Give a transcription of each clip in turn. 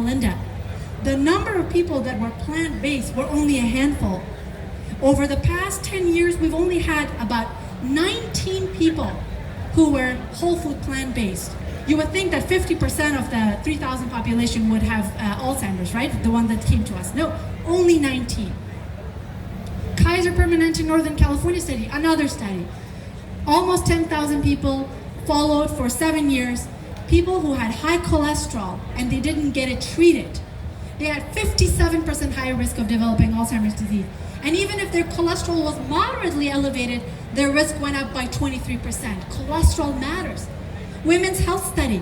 Melinda, the number of people that were plant-based were only a handful. Over the past 10 years, we've only had about 19 people who were whole food plant-based. You would think that 50% of the 3,000 population would have Alzheimer's, right? The one that came to us. No, only 19. Kaiser Permanente Northern California study, another study. Almost 10,000 people followed for 7 years. People who had high cholesterol and they didn't get it treated. They had 57% higher risk of developing Alzheimer's disease. And even if their cholesterol was moderately elevated, their risk went up by 23%. Cholesterol matters. Women's health study.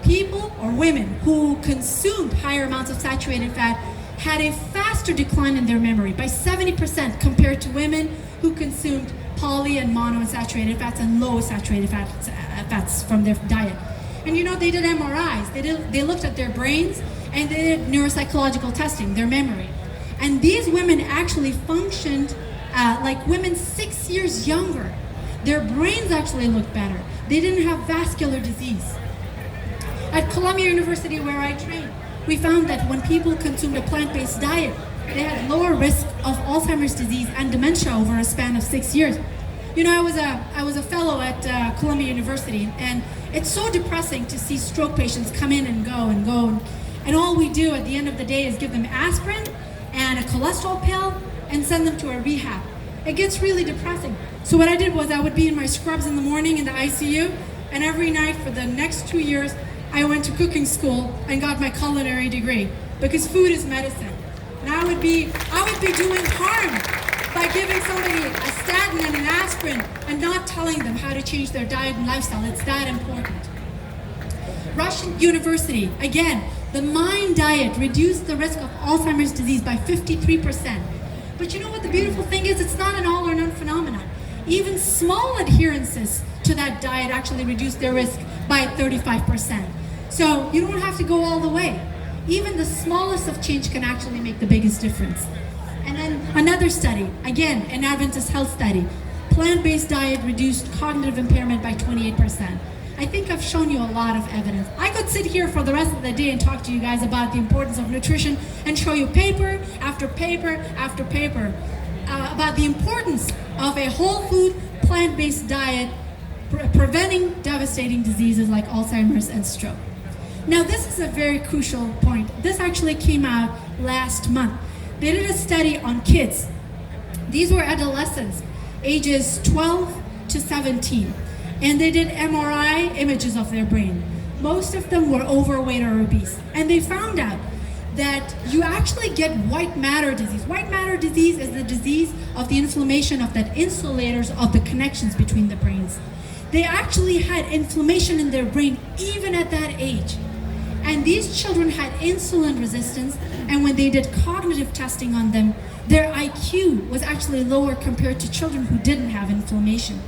People or women who consumed higher amounts of saturated fat had a faster decline in their memory by 70% compared to women who consumed poly and monounsaturated fats and low saturated fats from their diet. And you know, they did MRIs. They looked at their brains and they did neuropsychological testing, their memory. And these women actually functioned like women 6 years younger. Their brains actually looked better. They didn't have vascular disease. At Columbia University, where I trained, we found that when people consumed a plant-based diet, they had lower risk of Alzheimer's disease and dementia over a span of 6 years. You know, I was a fellow at Columbia University, and it's so depressing to see stroke patients come in and go, and all we do at the end of the day is give them aspirin and a cholesterol pill and send them to a rehab. It gets really depressing. So what I did was I would be in my scrubs in the morning in the ICU, and every night for the next 2 years, I went to cooking school and got my culinary degree, because food is medicine. And I would be doing harm by giving somebody a statin and an aspirin and not telling them how to change their diet and lifestyle. It's that important. Russian University, again, the MIND diet reduced the risk of Alzheimer's disease by 53%. But you know what the beautiful thing is? It's not an all or none phenomenon. Even small adherences to that diet actually reduce their risk by 35%. So you don't have to go all the way. Even the smallest of change can actually make the biggest difference. And then another study, again, an Adventist health study. Plant-based diet reduced cognitive impairment by 28%. I think I've shown you a lot of evidence. I could sit here for the rest of the day and talk to you guys about the importance of nutrition and show you paper after paper after paper about the importance of a whole food, plant-based diet preventing devastating diseases like Alzheimer's and stroke. Now, this is a very crucial point. This actually came out last month. They did a study on kids. These were adolescents, ages 12 to 17. And they did MRI images of their brain. Most of them were overweight or obese. And they found out that you actually get white matter disease. White matter disease is the disease of the inflammation of that insulators of the connections between the brains. They actually had inflammation in their brain even at that age. And these children had insulin resistance, and when they did cognitive testing on them, their IQ was actually lower compared to children who didn't have inflammation.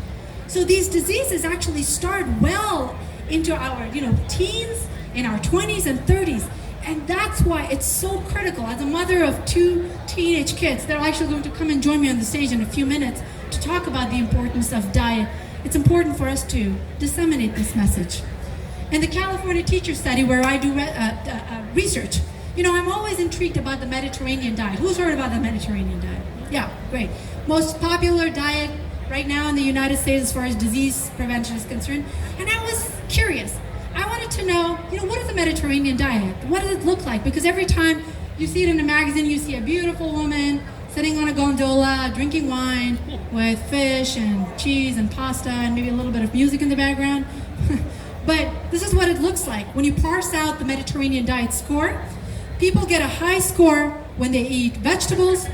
So these diseases actually start well into our teens, in our 20s and 30s. And that's why it's so critical. As a mother of 2 teenage kids, they're actually going to come and join me on the stage in a few minutes to talk about the importance of diet. It's important for us to disseminate this message. In the California teacher study where I do research, I'm always intrigued about the Mediterranean diet. Who's heard about the Mediterranean diet? Yeah, great. Most popular diet right now in the United States as far as disease prevention is concerned. And I was curious. I wanted to know, what is the Mediterranean diet? What does it look like? Because every time you see it in a magazine, you see a beautiful woman sitting on a gondola, drinking wine with fish and cheese and pasta and maybe a little bit of music in the background. But this is what it looks like. When you parse out the Mediterranean diet score, people get a high score when they eat vegetables,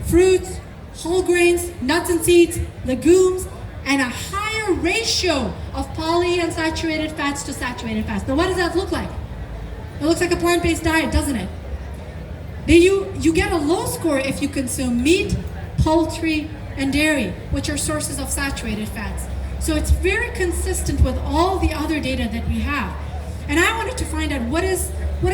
fruits, whole grains, nuts and seeds, legumes, and a higher ratio of polyunsaturated fats to saturated fats. Now, what does that look like? It looks like a plant-based diet, doesn't it? You get a low score if you consume meat, poultry, and dairy, which are sources of saturated fats. So it's very consistent with all the other data that we have. And I wanted to find out what does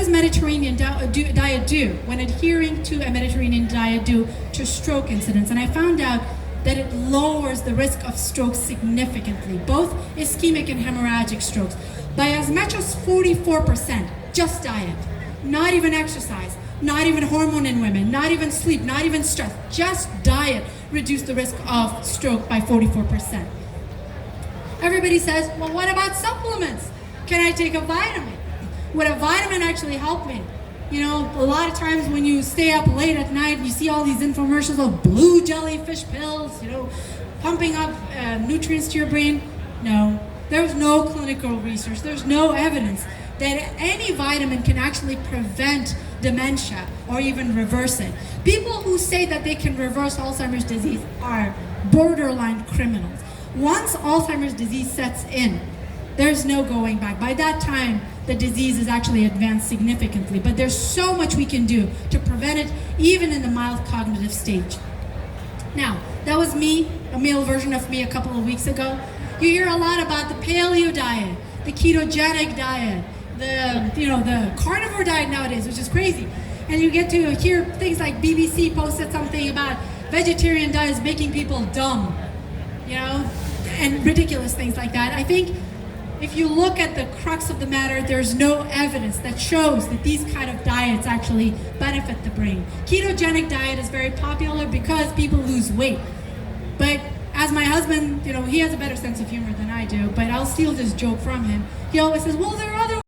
Mediterranean diet do when adhering to a Mediterranean diet do to stroke incidence. And I found out that it lowers the risk of strokes significantly, both ischemic and hemorrhagic strokes, by as much as 44%, just diet. not even exercise, not even hormone in women, not even sleep, not even stress, just diet reduced the risk of stroke by 44%. Everybody says, well, what about supplements? Can I take a vitamin? Would a vitamin actually help me? You know, a lot of times when you stay up late at night, you see all these infomercials of blue jellyfish pills, you know, pumping up nutrients to your brain. No, there's no clinical research. There's no evidence that any vitamin can actually prevent dementia or even reverse it. People who say that they can reverse Alzheimer's disease are borderline criminals. Once Alzheimer's disease sets in, there's no going back. By that time, the disease is actually advanced significantly, but there's so much we can do to prevent it, even in the mild cognitive stage. Now, that was me, a male version of me a couple of weeks ago. You hear a lot about the paleo diet, the ketogenic diet, the carnivore diet nowadays, which is crazy. And you get to hear things like BBC posted something about vegetarian diets making people dumb, you know, and ridiculous things like that. I think if you look at the crux of the matter, there's no evidence that shows that these kind of diets actually benefit the brain. Ketogenic diet is very popular because people lose weight. But as my husband, you know, he has a better sense of humor than I do, but I'll steal this joke from him. He always says, well, there are other